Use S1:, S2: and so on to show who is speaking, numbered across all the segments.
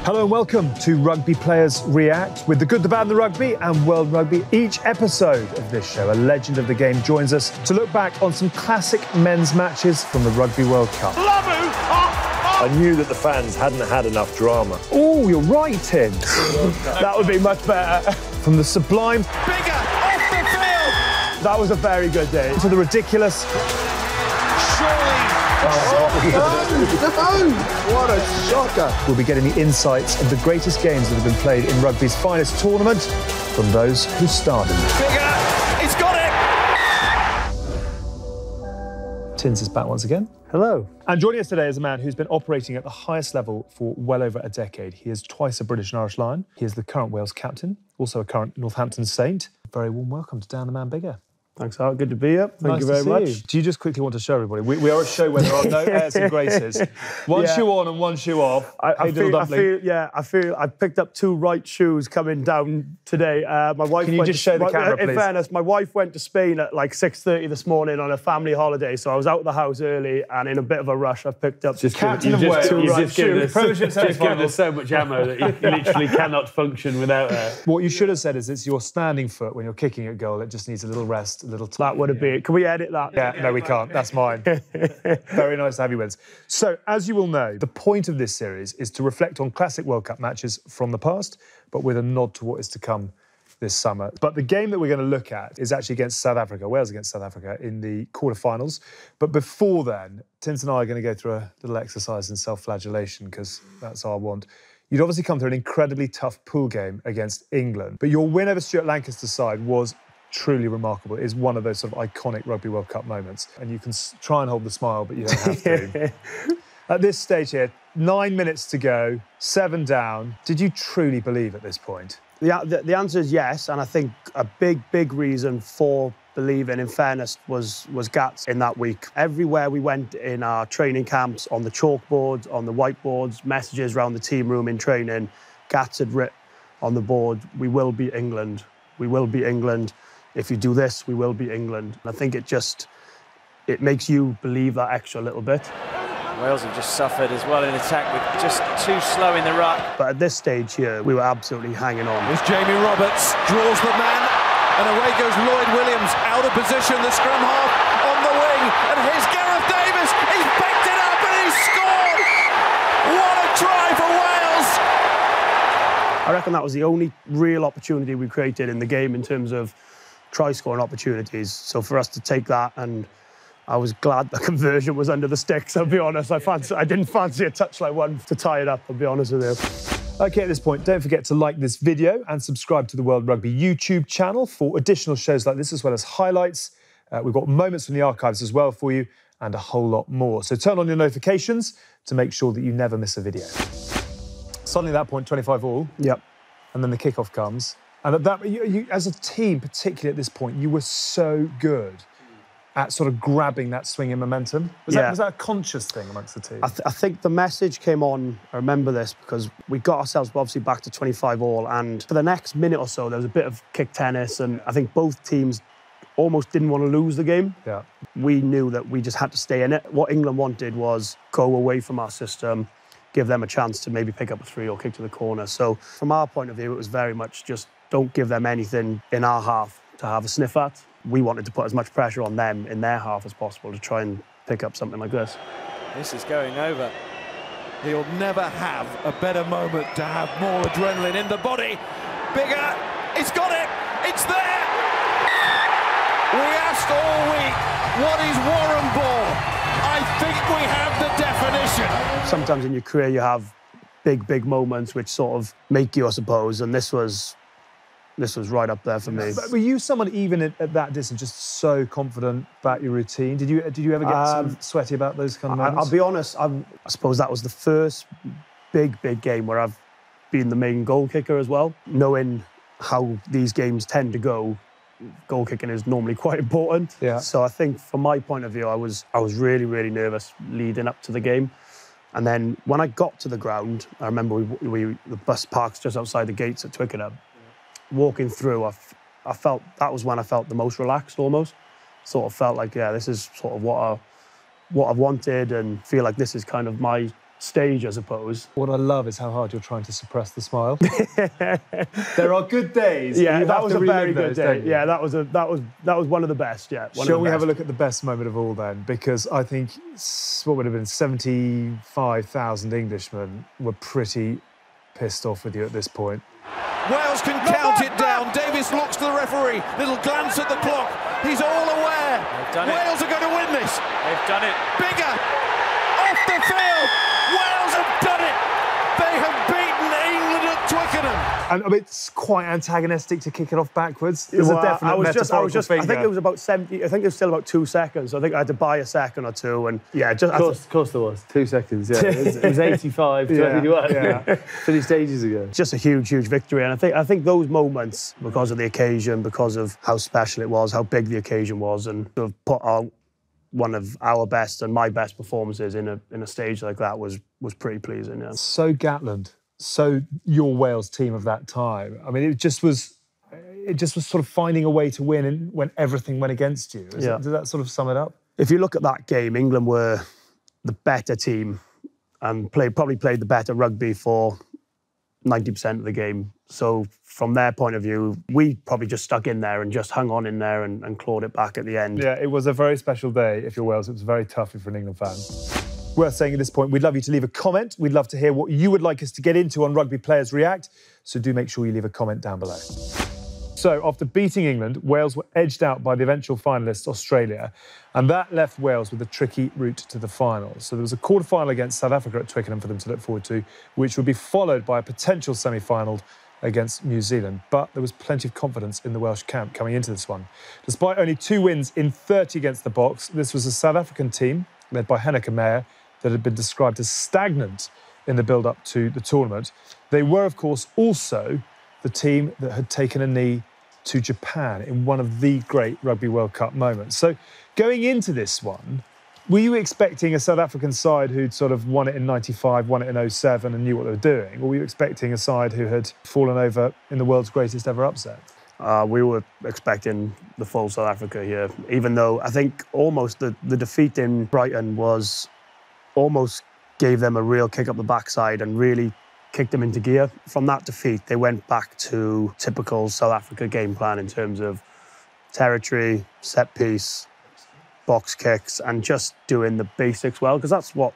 S1: Hello and welcome to Rugby Players React with the good, the bad and the rugby and World Rugby. Each episode of this show, a legend of the game joins us to look back on some classic men's matches from the Rugby World Cup.
S2: I knew that the fans hadn't had enough drama.
S1: Oh, you're right, Tim. That would be much better. From the sublime...
S3: Biggar off the field!
S1: That was a very good day. To the ridiculous...
S3: Surely.
S4: What a shocker.
S1: We'll be getting the insights of the greatest games that have been played in rugby's finest tournament from those who starred in them.
S3: Biggar, he's got it!
S1: Tins is back once again.
S4: Hello.
S1: And joining us today is a man who's been operating at the highest level for well over a decade. He is twice a British and Irish Lion. He is the current Wales captain, also a current Northampton Saint. Very warm welcome to Dan the Man Biggar.
S4: Thanks, Art. Good to be here. Thank you very much.
S1: Do you just quickly want to show everybody? We are a show where there are no airs and graces. One shoe on and one shoe off.
S4: I feel I picked up two right shoes coming down today. My wife.
S1: Can you just show the camera, please?
S4: In fairness, my wife went to Spain at like 6:30 this morning on a family holiday, so I was out of the house early and in a bit of a rush. I've picked up
S1: Captain of Wales.
S4: Just given
S5: us so much ammo that you literally cannot function without her.
S1: What you should have said is it's your standing foot when you're kicking at goal. It just needs a little rest.
S4: That would have been. Can we edit that?
S1: Yeah, no, we can't. That's mine. Very nice to have you with us. So, as you will know, the point of this series is to reflect on classic World Cup matches from the past, but with a nod to what is to come this summer. But the game that we're going to look at is actually against South Africa, Wales against South Africa in the quarterfinals. But before then, Tins and I are going to go through a little exercise in self-flagellation because that's our want. You'd obviously come through an incredibly tough pool game against England, but your win over Stuart Lancaster's side was truly remarkable. It is one of those sort of iconic Rugby World Cup moments. And you can try and hold the smile, but you don't have to. At this stage here, 9 minutes to go, 7 down. Did you truly believe at this point?
S4: The answer is yes, and I think a big reason for believing, in fairness, was Gats in that week. Everywhere we went in our training camps, on the chalkboards, on the whiteboards, messages around the team room in training, Gats had written on the board, "We will beat England. We will beat England. If you do this, we will beat England." And I think it makes you believe that extra little bit.
S5: Wales have just suffered as well in attack with just too slow in the ruck.
S4: But at this stage here, we were absolutely hanging on.
S3: Here's Jamie Roberts, draws the man, and away goes Lloyd Williams, out of position, the scrum half on the wing, and here's Gareth Davis, he's picked it up and he's scored! What a try for Wales!
S4: I reckon that was the only real opportunity we created in the game in terms of try-scoring opportunities. So for us to take that, and I was glad the conversion was under the sticks, I'll be honest. I didn't fancy a touchline one to tie it up, I'll be honest with you.
S1: OK, at this point, don't forget to like this video and subscribe to the World Rugby YouTube channel for additional shows like this, as well as highlights. We've got moments from the archives as well for you, and a whole lot more. So turn on your notifications to make sure that you never miss a video. Suddenly at that point, 25 all.
S4: Yep.
S1: And then the kickoff comes. And at that, you, as a team, particularly at this point, you were so good at sort of grabbing that swinging momentum. Was that a conscious thing amongst the team?
S4: I think the message came on, I remember this, because we got ourselves obviously back to 25 all, and for the next minute or so, there was a bit of kick tennis, and I think both teams almost didn't want to lose the game.
S1: Yeah.
S4: We knew that we just had to stay in it. What England wanted was go away from our system, give them a chance to maybe pick up a three or kick to the corner. So from our point of view, it was very much just don't give them anything in our half to have a sniff at. We wanted to put as much pressure on them in their half as possible to try and pick up something like this.
S5: This is going over.
S3: He'll never have a better moment to have more adrenaline in the body. Biggar, it's got it, it's there! We asked all week, what is Warren ball? I think we have the definition.
S4: Sometimes in your career you have big moments which sort of make you, I suppose, and this was right up there for me.
S1: But were you someone, even at that distance, just so confident about your routine? Did you ever get sort of sweaty about those kind of moments?
S4: I'll be honest, I suppose that was the first big game where I've been the main goal kicker as well. Knowing how these games tend to go, goal kicking is normally quite important.
S1: Yeah.
S4: So I think from my point of view, I was really nervous leading up to the game. And then when I got to the ground, I remember the bus parks just outside the gates at Twickenham. Walking through, I felt that was when I felt the most relaxed almost. Sort of felt like, yeah, this is sort of what I've wanted, and feel like this is kind of my stage, I suppose.
S1: What I love is how hard you're trying to suppress the smile. There are good days.
S4: Yeah, that was a very good day. Yeah, that was one of the best. Yeah.
S1: Shall we have a look at the best moment of all then? Because I think what would have been 75,000 Englishmen were pretty pissed off with you at this point.
S3: Wales can count it down. Davis looks to the referee. Little glance at the clock. He's all aware. Wales are going to win this.
S5: They've done it.
S3: Biggar off the field. Wales have done it. They have beaten England at Twickenham.
S1: And I mean, it's quite antagonistic to kick it off backwards. There's a definite
S4: I
S1: finger.
S4: think it was about 70. I think it was still about 2 seconds. So I think I had to buy a second or two. And yeah,
S6: of course there was 2 seconds. Yeah, it was 85 to 81.
S1: Yeah.
S6: Finished ages ago.
S4: Just a huge victory. And I think those moments, because of the occasion, because of how special it was, how big the occasion was, and to have put out one of our best and my best performances in a stage like that was pretty pleasing. Yeah.
S1: So Gatland, so your Wales team of that time. I mean, it just was sort of finding a way to win and when everything went against you. Does that sort of sum it up?
S4: If you look at that game, England were the better team and probably played the better rugby for 90% of the game. So from their point of view, we probably just stuck in there and just hung on in there and clawed it back at the end.
S1: Yeah, it was a very special day if you're Wales. It was very tough if you're an England fan. Worth saying at this point, we'd love you to leave a comment. We'd love to hear what you would like us to get into on Rugby Players React. So do make sure you leave a comment down below. So after beating England, Wales were edged out by the eventual finalists, Australia, and that left Wales with a tricky route to the final. So there was a quarter-final against South Africa at Twickenham for them to look forward to, which would be followed by a potential semi-final against New Zealand. But there was plenty of confidence in the Welsh camp coming into this one. Despite only 2 wins in 30 against the Box, this was a South African team, led by Handre Pollard, that had been described as stagnant in the build-up to the tournament. They were, of course, also the team that had taken a knee to Japan in one of the great Rugby World Cup moments. So going into this one, were you expecting a South African side who'd sort of won it in 95, won it in 07 and knew what they were doing? Or were you expecting a side who had fallen over in the world's greatest ever upset?
S4: We were expecting the full South Africa here, even though I think almost the defeat in Brighton was almost gave them a real kick up the backside and really kicked them into gear. From that defeat, they went back to typical South Africa game plan in terms of territory, set piece, box kicks, and just doing the basics well, because that's what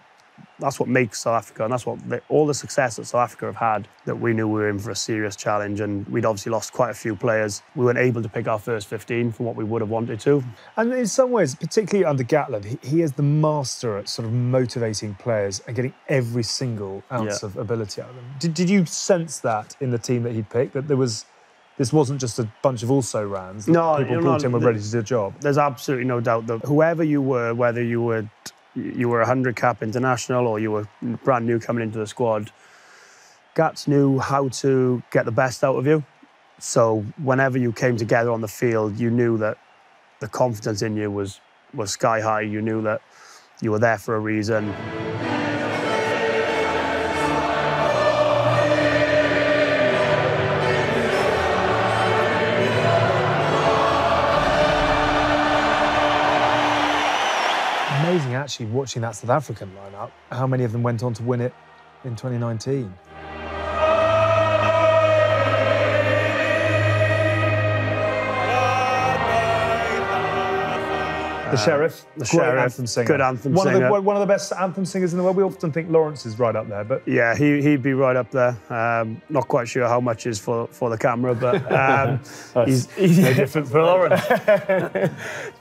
S4: makes South Africa, and that's what all the success that South Africa have had, that we knew we were in for a serious challenge, and we'd obviously lost quite a few players. We weren't able to pick our first 15 from what we would have wanted to.
S1: And in some ways, particularly under Gatland, he is the master at sort of motivating players and getting every single ounce of ability out of them. Did you sense that in the team that he'd picked, that this wasn't just a bunch of also-rans?
S4: No,
S1: people brought in were ready to do the job?
S4: There's absolutely no doubt that whoever you were, whether you were a 100 cap international or you were brand new coming into the squad, Gats knew how to get the best out of you. So whenever you came together on the field, you knew that the confidence in you was sky high. You knew that you were there for a reason.
S1: Amazing, actually, watching that South African lineup, how many of them went on to win it in 2019. The Sheriff, anthem singer.
S4: Good anthem singer.
S1: One of the best anthem singers in the world. We often think Lawrence is right up there, but
S4: yeah, he'd be right up there. Not quite sure how much is for the camera, but he's
S6: no different for Lawrence.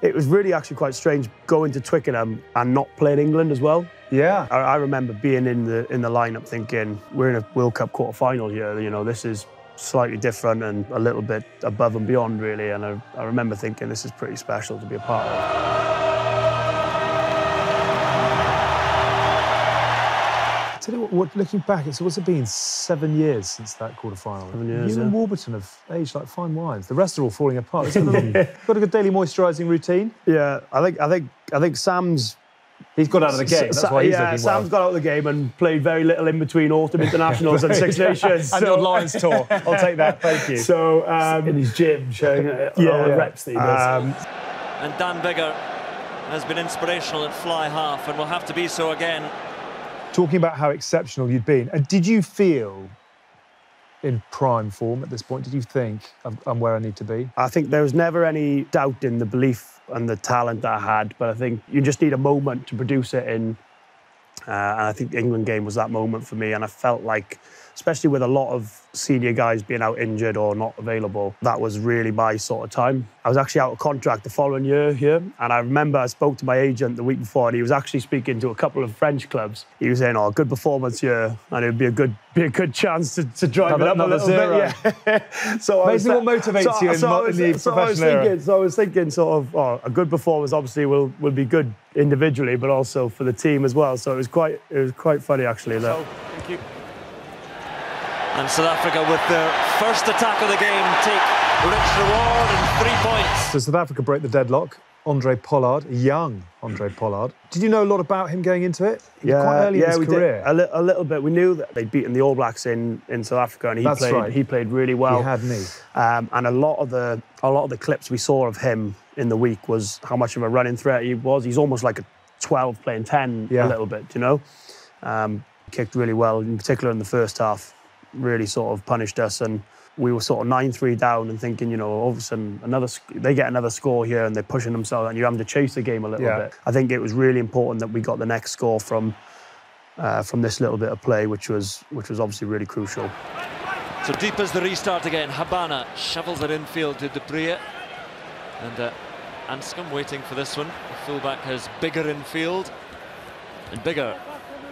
S4: It was really actually quite strange going to Twickenham and not playing England as well.
S1: Yeah,
S4: I remember being in the lineup thinking, we're in a World Cup quarter-final here. You know, this is slightly different and a little bit above and beyond, really. And I remember thinking, this is pretty special to be a part of.
S1: Tell you what, looking back, what's it been? 7 years since that quarter-final.
S4: 7 years,
S1: You and Warburton have aged like fine wines. The rest are all falling apart. Got a good daily moisturising routine?
S4: Yeah, I think Sam's...
S1: He's got out of the game, that's why he's looking well.
S4: Sam's got out of the game and played very little in between autumn internationals and Six Nations.
S1: And the Lions tour. I'll take that, thank you.
S4: So,
S6: in his gym, showing all the reps that he does.
S7: And Dan Biggar has been inspirational at fly half and will have to be so again
S1: talking about how exceptional you'd been. And did you feel in prime form at this point? Did you think, I'm where I need to be?
S4: I think there was never any doubt in the belief and the talent that I had, but I think you just need a moment to produce it in. And I think the England game was that moment for me. And I felt like, especially with a lot of senior guys being out injured or not available, that was really my sort of time. I was actually out of contract the following year here. And I remember I spoke to my agent the week before, and he was actually speaking to a couple of French clubs. He was saying, oh, good performance here, and it would be a good chance to drive it up a little bit. Yeah. So
S1: basically, what motivates you in the professional era?
S4: So I was thinking sort of, oh, a good performance obviously will be good individually, but also for the team as well. So it was quite funny actually. That.
S3: Thank you. And South Africa, with their first attack of the game, take rich reward and 3 points.
S1: So South Africa break the deadlock. Handre Pollard, young Handre Pollard. Did you know a lot about him going into it?
S4: Yeah,
S1: quite early in his career.
S4: Did. A little bit. We knew that they'd beaten the All Blacks in South Africa, and he played really well.
S1: He had me.
S4: And a lot of the clips we saw of him in the week was how much of a running threat he was. He's almost like a 12 playing 10 a little bit, you know. Kicked really well, in particular in the first half. Really sort of punished us, and we were sort of 9-3 down and thinking, you know, all of a sudden they get another score here and they're pushing themselves and you're having to chase the game a little bit. I think it was really important that we got the next score from this little bit of play, which was obviously really crucial.
S3: So deep as the restart again, Habana shovels it infield to Dupree, and Anscombe waiting for this one. The fullback has Biggar infield, and Biggar.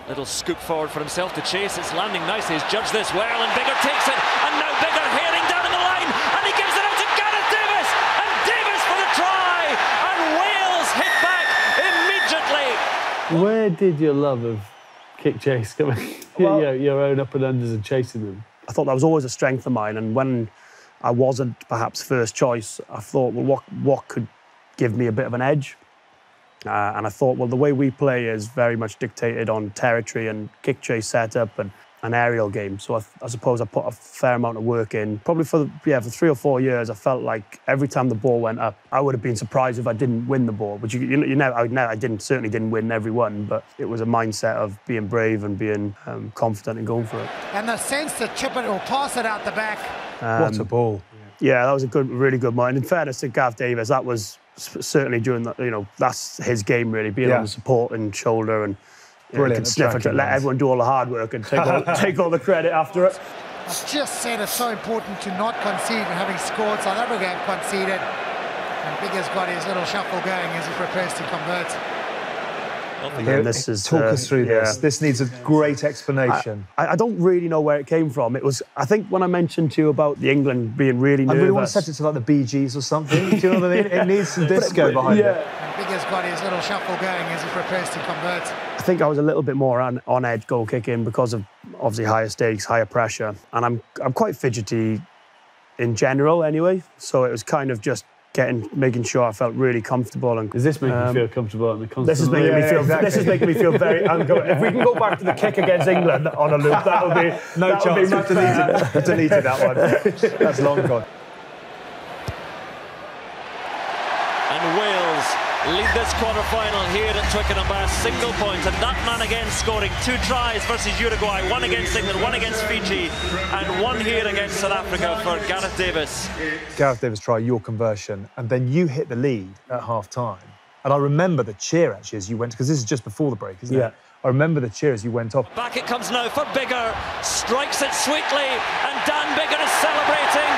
S3: Little scoop forward for himself to chase. It's landing nicely. He's judged this well, and Biggar takes it. And now Biggar heading down in the line, and he gives it out to Gareth Davis. And Davis for the try. And Wales hit back immediately.
S6: Where did your love of kick chase come in?
S4: Well,
S6: your own up and unders and chasing them?
S4: I thought that was always a strength of mine. And when I wasn't perhaps first choice, I thought, well, what could give me a bit of an edge? And I thought, well, the way we play is very much dictated on territory and kick chase setup and an aerial game. So I suppose I put a fair amount of work in. Probably for 3 or 4 years, I felt like every time the ball went up, I would have been surprised if I didn't win the ball. Which I certainly didn't win every one, but it was a mindset of being brave and being confident and going for it.
S7: And the sense to chip it or pass it out the back.
S1: What a ball!
S4: Yeah, that was a really good mind. In fairness to Gareth Davis, that was certainly during that, you know, that's his game really, being on the support and shoulder, and
S1: brilliant.
S4: Let everyone do all the hard work and take all the credit after it.
S7: I've just said it's so important to not concede, and having scored, South Africa have conceded, and Biggar's got his little shuffle going as he prepares to convert.
S1: Again, talk us through this. This needs a great explanation.
S4: I don't really know where it came from. It was, I think, when I mentioned to you about the England being really nervous.
S1: I really want to set it to like the Bee Gees or something. Do you know what I mean? It needs some disco behind it.
S7: And Biggar's got his little shuffle going as he prepares to convert.
S4: I think I was a little bit more on edge goal kicking because of obviously higher stakes, higher pressure, and I'm quite fidgety in general anyway. So it was kind of just making sure I felt really comfortable. And
S6: does this make you feel comfortable in the constant?
S4: This is making me feel. Exactly. This is making me feel very. If we can go back to the kick against England on a loop, that would be
S1: no chance. We've deleted that one. That's long gone.
S3: And Wales lead this quarter-final here at Twickenham by a single point, and that man again scoring 2 tries versus Uruguay, 1 against England, 1 against Fiji, and 1 here against South Africa for Gareth Davis.
S1: Gareth Davis try, your conversion, and then you hit the lead at half-time. And I remember the cheer actually as you went, because this is just before the break, isn't it? I remember the cheer as you went off.
S3: Back it comes now for Biggar, strikes it sweetly, and Dan Biggar is celebrating,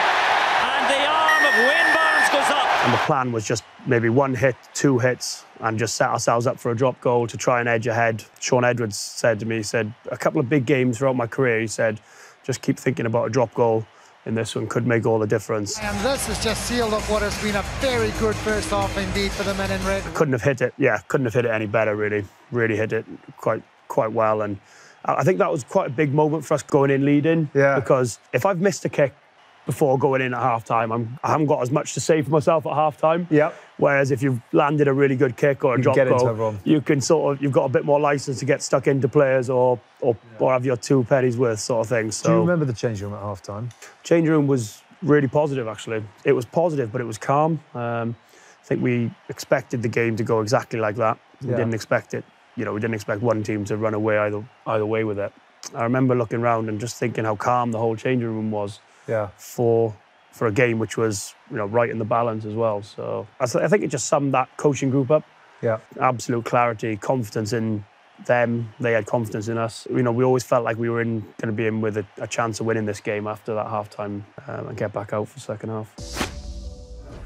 S3: and the arm of Wayne Barnes goes up.
S4: And the plan was just maybe 1 hit, 2 hits, and just set ourselves up for a drop goal to try and edge ahead. Sean Edwards said to me, he said, a couple of big games throughout my career, he said, just keep thinking about a drop goal, and this one could make all the difference.
S7: And this has just sealed up what has been a very good first half indeed for the men in red.
S4: Couldn't have hit it, couldn't have hit it any better, really. Really hit it quite well, and I think that was quite a big moment for us going in leading, because if I've missed a kick before going in at half-time, I haven't got as much to say for myself at half-time. Whereas if you've landed a really good kick or a drop goal, you can you've got a bit more license to get stuck into players or have your 2 pennies worth sort of thing. So,
S1: do you remember the changing room at half-time?
S4: Changing room was really positive, actually. It was positive, but it was calm. I think we expected the game to go exactly like that. We didn't expect it you know, we didn't expect one team to run away either way with it. I remember looking around and just thinking how calm the whole changing room was.
S1: Yeah.
S4: For a game which was, you know, right in the balance as well. So I think it just summed that coaching group up.
S1: Yeah.
S4: Absolute clarity, confidence in them. They had confidence in us. You know, we always felt like we were going to be in with a chance of winning this game after that half-time and get back out for the second half.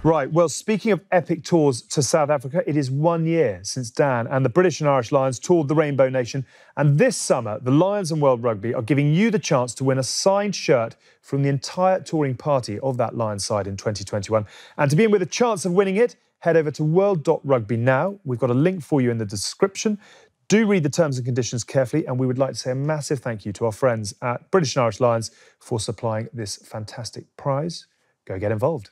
S1: Right, well, speaking of epic tours to South Africa, it is 1 year since Dan and the British and Irish Lions toured the Rainbow Nation. And this summer, the Lions and World Rugby are giving you the chance to win a signed shirt from the entire touring party of that Lions side in 2021. And to be in with a chance of winning it, head over to world.rugby now. We've got a link for you in the description. Do read the terms and conditions carefully, and we would like to say a massive thank you to our friends at British and Irish Lions for supplying this fantastic prize. Go get involved.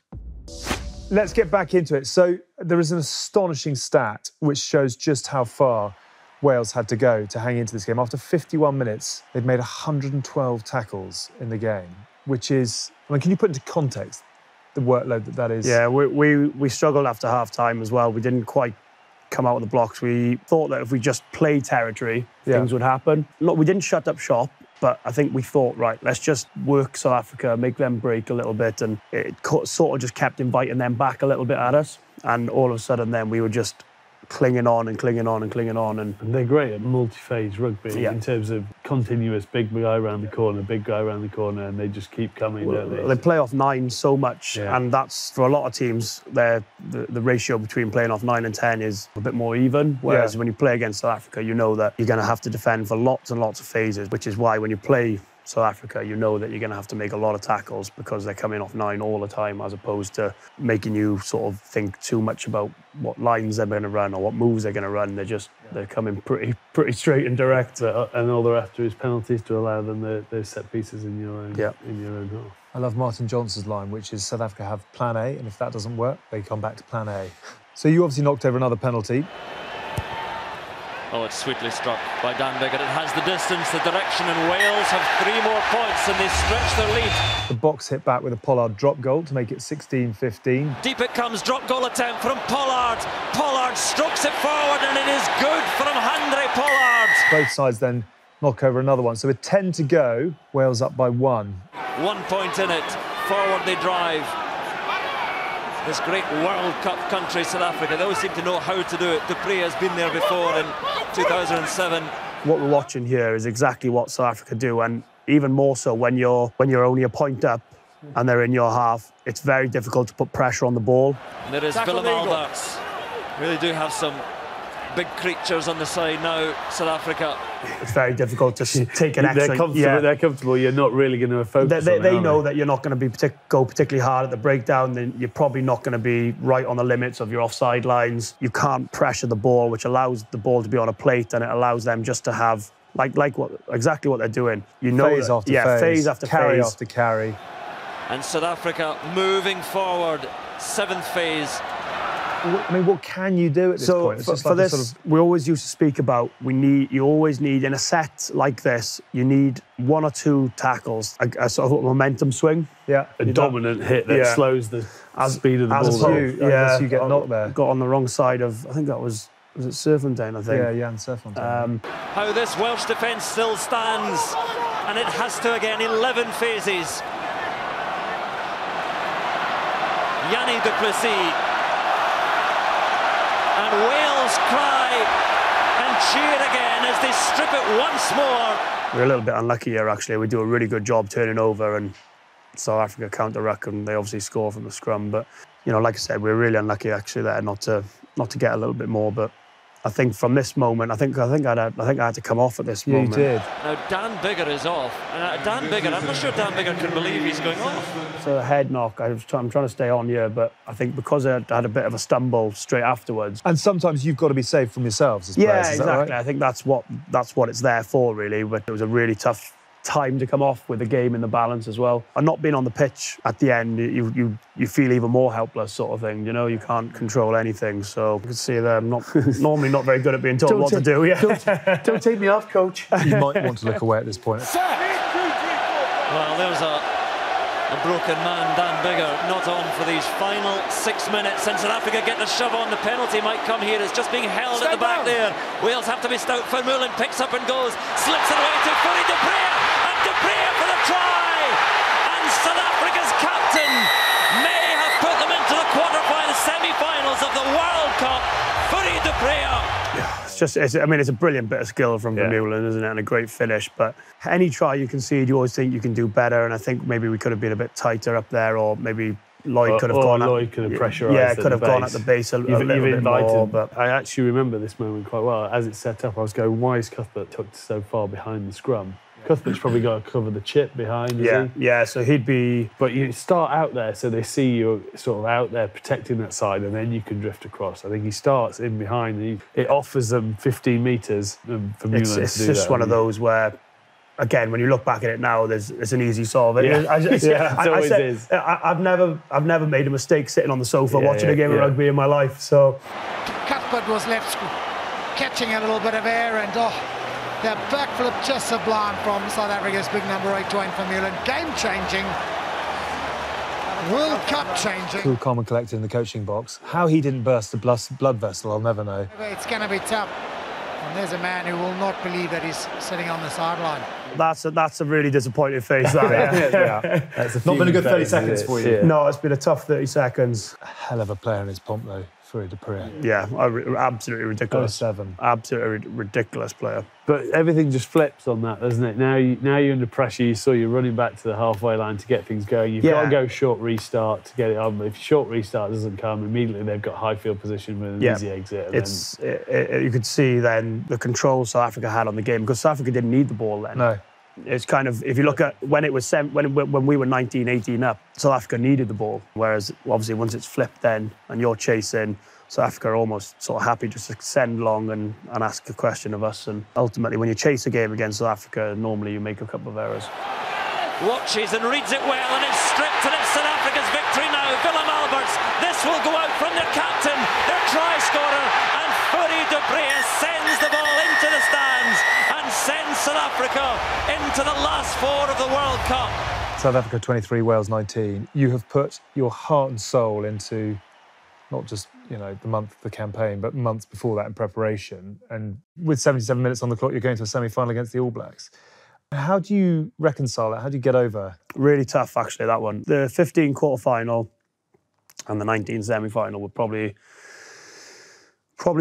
S1: Let's get back into it. So there is an astonishing stat which shows just how far Wales had to go to hang into this game. After 51 minutes, they'd made 112 tackles in the game, which is, I mean, can you put into context the workload that is?
S4: Yeah, we struggled after half-time as well. We didn't quite come out of the blocks. We thought that if we just played territory, things would happen. Look, we didn't shut up shop. But I think we thought, right, let's just work South Africa, make them break a little bit. And it sort of just kept inviting them back a little bit at us. And all of a sudden then we were just clinging on and clinging on and clinging on. And
S6: they're great at multi-phase rugby in terms of continuous big guy around the corner, big guy around the corner, and they just keep coming, don't they?
S4: They play off 9 so much, and that's, for a lot of teams, the ratio between playing off 9 and 10 is a bit more even, whereas when you play against South Africa, you know that you're going to have to defend for lots and lots of phases, which is why when you play South Africa, you know that you're going to have to make a lot of tackles because they're coming off 9 all the time, as opposed to making you sort of think too much about what lines they're going to run or what moves they're going to run. They're coming pretty straight and direct.
S6: And all they're after is penalties to allow them those set pieces in your own half.
S1: I love Martin Johnson's line, which is South Africa have plan A, and if that doesn't work, they come back to plan A. So you obviously knocked over another penalty.
S8: Oh, it's sweetly struck by Dan Biggar. It has the distance, the direction, and Wales have 3 more points and they stretch their lead.
S1: The box hit back with a Pollard drop goal to make it 16-15.
S8: Deep it comes, drop goal attempt from Pollard. Pollard strokes it forward and it is good from Handre Pollard.
S1: Both sides then knock over another one. So with 10 to go, Wales up by 1.
S8: 1 point in it. Forward they drive. This great World Cup country, South Africa, they always seem to know how to do it. Dupree has been there before in 2007.
S4: What we're watching here is exactly what South Africa do, and even more so when you're only a point up and they're in your half, it's very difficult to put pressure on the ball.
S8: And there is Willem Alberts. Really do have some big creatures on the side now, South Africa.
S4: It's very difficult to take an extra...
S6: They're comfortable. You're not really going to focus on it,
S4: They know that you're not going to go particularly hard at the breakdown. Then you're probably not going to be right on the limits of your offside lines. You can't pressure the ball, which allows the ball to be on a plate, and it allows them just to have exactly what they're doing. You know, phase after phase, phase after
S1: carry
S4: phase.
S1: after carry.
S8: And South Africa moving forward, 7th phase.
S1: I mean, what can you do at this point?
S4: It's for this, we always used to speak about, you always need, in a set like this, you need 1 or 2 tackles, a sort of momentum swing.
S6: Yeah. A dominant hit that slows the speed of the ball.
S1: As you get knocked there.
S4: Got on the wrong side of, I think that was it Surfontaine, I think?
S1: Yeah, Jan Surfontaine.
S8: How this Welsh defence still stands, and it has to again, 11 phases. Yanni du Plessis. And Wales cry and cheer again as they strip it once more.
S4: We're a little bit unlucky here, actually. We do a really good job turning over, and South Africa counter-ruck, and they obviously score from the scrum. But, you know, like I said, we're really unlucky, actually, there not to get a little bit more. But I think from this moment, I think I had to come off at this moment.
S1: You did.
S8: Now Dan Biggar is off, and Dan Biggar, I'm not sure Dan Biggar can believe he's going off.
S4: So a head knock. I'm trying to stay on here, but I think because I had a bit of a stumble straight afterwards.
S1: And sometimes you've got to be safe from yourselves as players.
S4: Yeah,
S1: is
S4: exactly.
S1: That right?
S4: I think that's what it's there for, really. But it was a really tough time to come off with the game in the balance as well. And not being on the pitch at the end, you feel even more helpless, sort of thing. You know, you can't control anything. So you can see that I'm normally not very good at being told what to do. Yeah.
S6: Don't take me off, coach.
S1: You might want to look away at this point.
S8: Well, there's a And broken man Dan Biggar not on for these final 6 minutes. And South Africa get the shove on. The penalty might come here. It's just being held at the back there. Wales have to be stout. Vermeulen picks up and goes. Slips it away to Fourie du Preez. And du Preez for the try. And South Africa's captain may have put them into the quarter-final semi-finals of the World Cup. Fourie du Preez.
S4: I mean, it's a brilliant bit of skill from Vermeulen, isn't it? And a great finish. But any try you concede, you always think you can do better. And I think maybe we could have been a bit tighter up there, or maybe Lloyd could have gone.
S6: Lloyd could have pressurised.
S4: Yeah, could have gone at the base a little bit more. But
S6: I actually remember this moment quite well. As it set up, I was going, why is Cuthbert tucked so far behind the scrum? Cuthbert's probably got to cover the chip behind,
S4: yeah, so he'd be...
S6: But you start out there, so they see you sort of out there protecting that side, and then you can drift across. I think he starts in behind, and it offers them 15 metres for Vermeulen to do that.
S4: It's just one of those where, again, when you look back at it now, it's an easy solve. I've never made a mistake sitting on the sofa watching a game of rugby in my life, so...
S7: Cuthbert was left catching a little bit of air, and the backflip just sublime from South Africa's big number 8, Dwayne Vermeulen. Game-changing, World Cup changing.
S1: Cool, calm and collected in the coaching box. How he didn't burst the blood vessel, I'll never know.
S7: It's going to be tough. And there's a man who will not believe that he's sitting on the sideline.
S4: That's a really disappointing face.
S1: That's not been a good 30 seconds for you.
S4: Yeah. No, it's been a tough 30 seconds.
S1: A hell of a player in his pomp, though, Fourie du Preez.
S4: Yeah, absolutely ridiculous.
S1: 07.
S4: Absolutely ridiculous player.
S6: But everything just flips on that, doesn't it? Now you're under pressure. You saw you're running back to the halfway line to get things going. You've got to go short restart to get it on. But if short restart doesn't come, immediately they've got high field position with an easy exit. And
S4: you could see then the control South Africa had on the game, because South Africa didn't need the ball then.
S1: No.
S4: It's kind of, if you look at when it was when we were 19, 18 up, South Africa needed the ball. Whereas obviously once it's flipped then and you're chasing, South Africa are almost sort of happy just to send long and ask a question of us. And ultimately, when you chase a game against South Africa, normally you make a couple of errors.
S8: Watches and reads it well, and it's stripped, and it's South Africa's victory now. Willem Alberts, this will go out from their captain, their try scorer, and Fourie du Preez sends the ball into the stands and sends South Africa into the last 4 of the World Cup.
S1: South Africa 23, Wales 19. You have put your heart and soul into not just, the month of the campaign, but months before that in preparation. And with 77 minutes on the clock, you're going to a semi-final against the All Blacks. How do you reconcile that? How do you get over?
S4: Really tough, actually, that one. The 15 quarter-final and the 19 semi-final were probably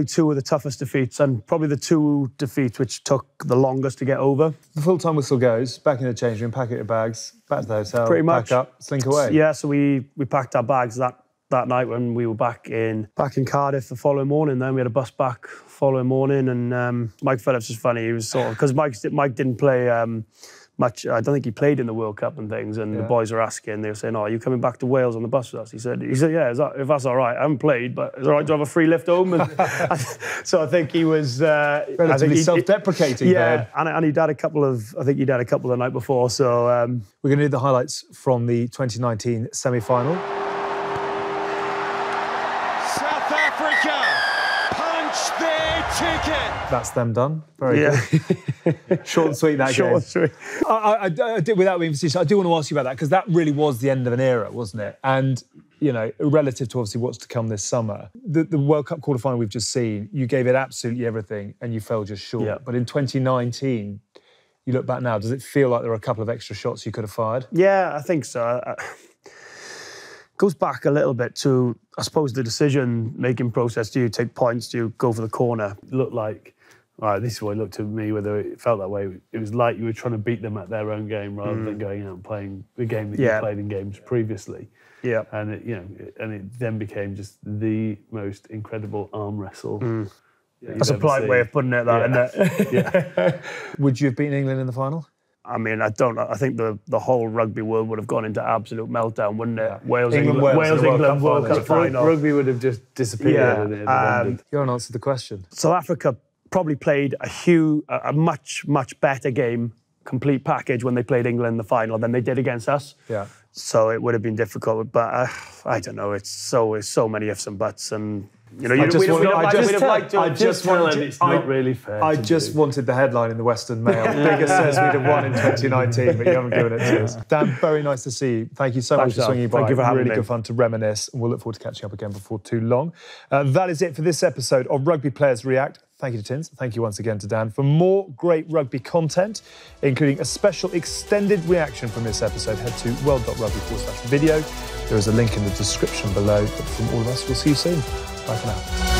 S4: two of the toughest defeats, and probably the 2 defeats which took the longest to get over. The
S1: full-time whistle goes, back in the change room, pack up your bags, back to the hotel,
S4: pretty much.
S1: Pack up, slink away.
S4: Yeah, so we packed our bags that night when we were back in Cardiff the following morning. Then we had a bus back following morning, and Mike Phillips was funny. He was sort of, because Mike didn't play much. I don't think he played in the World Cup and things. And the boys were asking, they were saying, "Oh, are you coming back to Wales on the bus with us?" He said, "Yeah, if that's all right. I haven't played, but is it all right to have a free lift home?" And so I think he was
S1: relatively self-deprecating.
S4: Yeah, and he'd had a couple of. I think he'd had a couple the night before. So
S1: we're going to do the highlights from the 2019 semi-final.
S3: South Africa punch their ticket.
S1: That's them done. Very good. Short and sweet, that
S4: Short
S1: game.
S4: and sweet.
S1: I did, without being facetious, I do want to ask you about that, because that really was the end of an era, wasn't it? And, relative to obviously what's to come this summer, the World Cup quarter-final we've just seen, you gave it absolutely everything and you fell just short.
S4: Yeah.
S1: But in 2019, you look back now, does it feel like there were a couple of extra shots you could have fired?
S4: Yeah, I think so. Goes back a little bit to, I suppose, the decision-making process. Do you take points? Do you go for the corner?
S6: It looked like, this is what it looked to me, whether it felt that way. It was like you were trying to beat them at their own game rather than going out and playing the game that you played in games previously.
S4: Yeah.
S6: And it then became just the most incredible arm wrestle.
S4: That's a polite way of putting it, isn't it?
S1: Would you have beaten England in the final?
S4: I mean, I don't know. I think the whole rugby world would have gone into absolute meltdown, wouldn't it?
S1: Yeah.
S4: Wales,
S1: England,
S4: World Cup final.
S6: Rugby would have just disappeared.
S4: Yeah.
S1: You haven't answered the question.
S4: South Africa probably played a much so game, complete package, when they played England in the final than they did against us.
S1: Yeah.
S4: So it would have been difficult, but I don't know. It's so many ifs and buts, and You know, we'd have liked to.
S6: I just wanted. It's not really fair.
S1: I just wanted the headline in the Western Mail. Biggar says we'd have won in 2019, but you haven't given it to us. Dan, very nice to see you. Thank you so much for swinging by.
S4: Thank you for having me.
S1: Really good fun to reminisce, and we'll look forward to catching up again before too long. That is it for this episode of Rugby Players React. Thank you to Tins. Thank you once again to Dan. For more great rugby content, including a special extended reaction from this episode, head to world.rugby/video. There is a link in the description below. But from all of us, we'll see you soon. Bye for now.